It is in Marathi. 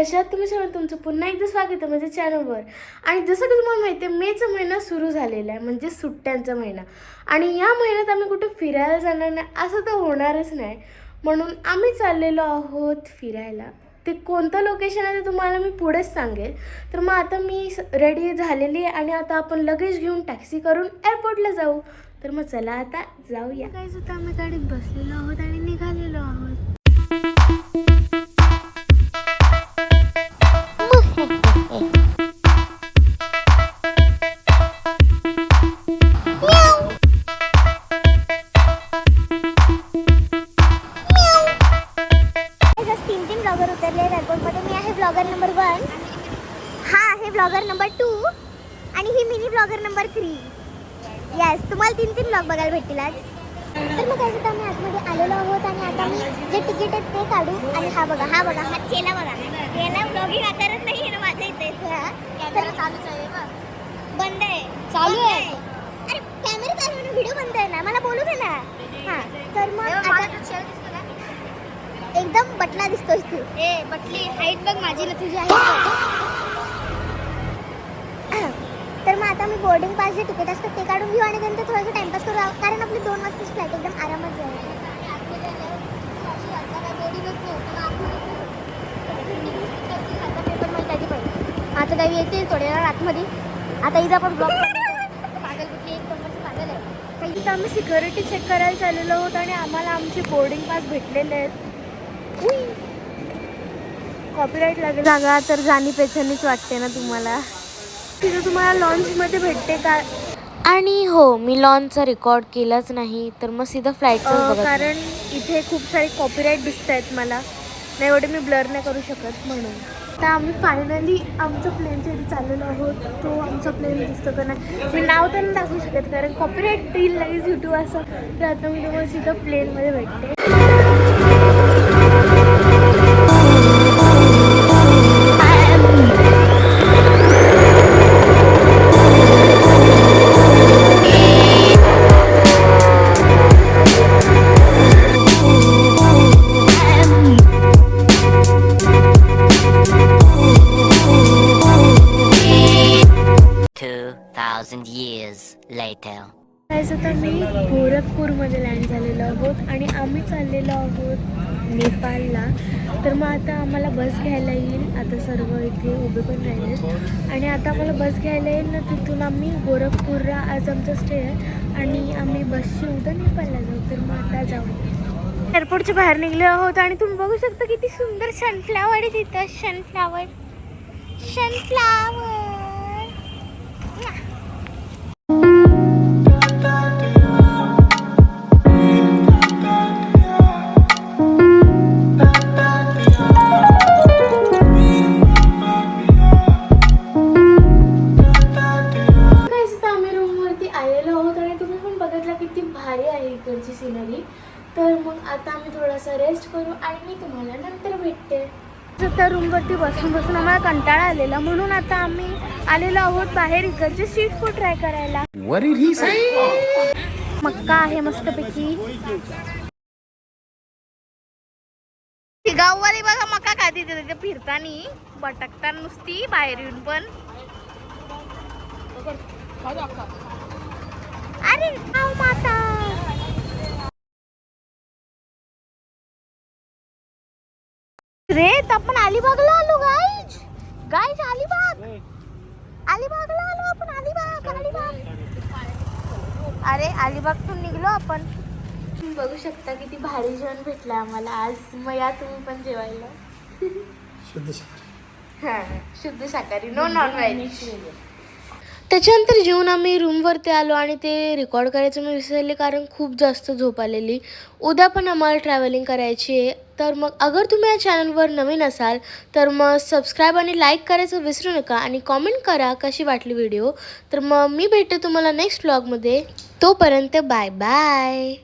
कशा आहात तुम्ही सगळं? तुमचं पुन्हा एकदा स्वागत आहे माझ्या चॅनलवर. आणि जसं की तुम्हाला माहिती आहे, मेचा महिना सुरू झालेला आहे, म्हणजे सुट्ट्यांचा महिना. आणि या महिन्यात आम्ही कुठे फिरायला जाणार नाही असं तर होणारच नाही. म्हणून आम्ही चाललेलो आहोत फिरायला. ते कोणतं लोकेशन आहे ते तुम्हाला मी पुढेच सांगेल. तर मग आता मी रेडी झालेली आहे आणि आता आपण लगेच घेऊन टॅक्सी करून एअरपोर्टला जाऊ. तर मग चला आता जाऊया. काय सुद्धा आम्ही गाडीत बसलेलो आहोत आणि निघालेलो आहोत. तीन ब्लॉगर उतरले एअरपोर्टमध्ये. मी आहे ब्लॉगर नंबर 1, हा आहे ब्लॉगर नंबर 2 आणि ही मिनी ब्लॉगर नंबर 3. येस, तुम्हाला तीन ब्लॉग बघायला भेटतील आज. तर मग काय आम्ही आतमध्ये आलेलो आहोत आणि आता मी जे तिकीट आहेत ते काढू. आणि हा बघा हा चेला बघा. याला ब्लॉगिंग आकारच नाही आहे ना माझ्या इथे. कॅमेरा चालूच आहे बघ. बंद आहे. चालू आहे. अरे कॅमेरा चालू आहे, व्हिडिओ बंद आहे ना, मला बोलू दे ना. हां, तर मग आता एकदम बटला दिसतोस तू. बटली हाईट बघ माझी ना तुझी हाईट. तर मग आता मी बोर्डिंग पास जे तिकीट असतं ते काढून घेऊ आणि नंतर थोडंसं टाइमपास करू, कारण आपली 2 वाजताची फ्लाईट एकदम आरामात जाईल. आता काही येते थोड्या वेळा आतमध्ये. आता इथं आपण ब्लॉक पागल कुठली एक नंबरची पागल आहे. इथं आम्ही सिक्युरिटी चेक करायला चाललेलो आहोत आणि आम्हाला आमचे बोर्डिंग पास भेटलेले आहेत. कॉपीराईट लागेल जागा तर जाणी पेचानीच वाटते ना तुम्हाला. तिथं तुम्हाला लॉन्चमध्ये भेटते का? आणि हो, मी लॉन्चचा रेकॉर्ड केलाच नाही, तर मग सीधा फ्लाईटचं बघा. कारण इथे खूप सारे कॉपीराईट दिसत आहेत मला, नाही एवढे मी ब्लर नाही करू शकत म्हणून. आता आम्ही फायनली आमच्या प्लेनच्या इथे चाललेलो आहोत. तो आमचा प्लेन दिसतो का नाही मी नाव तर नाही दाखवू शकत कारण कॉपीराईट येईल लगेच यूट्यूब असं. तर आता मी तुम्हाला सीधं प्लेनमध्ये भेटते. आता मी गोरखपूरमध्ये लँड झालेलो आहोत आणि आम्ही चाललेलो आहोत नेपाळला. तर मग आता आम्हाला बस घ्यायला येईल. आता सर्व इथे उभे पण राहिलेत आणि आता आम्हाला बस घ्यायला येईल ना, तिथून आम्ही गोरखपूरला आज आमचा स्टे आहे आणि आम्ही बसची उद्या नेपाळला जाऊ. तर मग आता जाऊ. एअरपोर्टच्या बाहेर निघले आहोत आणि तुम्ही बघू शकता किती सुंदर सनफ्लावर आहे तिथं. सनफ्लावर. किती भारी आहे इकडची सिनरी. तर मग आता आम्ही थोडासा रेस्ट करू आणि मी तुम्हाला नंतर भेटते. त्या रूमवरती बसून बसून आम्हाला कंटाळा आलेला, म्हणून आता आम्ही आलेलो आहोत बाहेर इकडचे स्ट्रीट फूड ट्राय करायला. मक्का आहे मस्तपैकी. गाववाली बघा मका खाती तिथे फिरतानी भटकता नुसती बाहेर येऊन पण. अरे गाव माता. रे आपण अलिबागला आलो गाईज. अलिबागला आलो आपण. अलिबाग. अरे अलिबागतून निघलो आपण. तुम्ही बघू शकता किती भारी जेवण भेटलं आम्हाला आज. मग या तुम्ही पण जेवायला. शुद्ध शाकाहारी, नो नॉन व्हेज. त्याच्यानंतर जेवून आम्ही रूमवरती आलो आणि ते रेकॉर्ड करायचं मी विसरले कारण खूप जास्त झोप आलेली. उद्या पण आम्हाला ट्रॅव्हलिंग करायची आहे. तर मग अगर तुम्ही या चॅनलवर नवीन असाल तर मग सबस्क्राईब आणि लाईक करायचं विसरू नका आणि कॉमेंट करा कशी वाटली व्हिडिओ. तर मग मी भेटते तुम्हाला नेक्स्ट व्लॉगमध्ये. तोपर्यंत बाय बाय.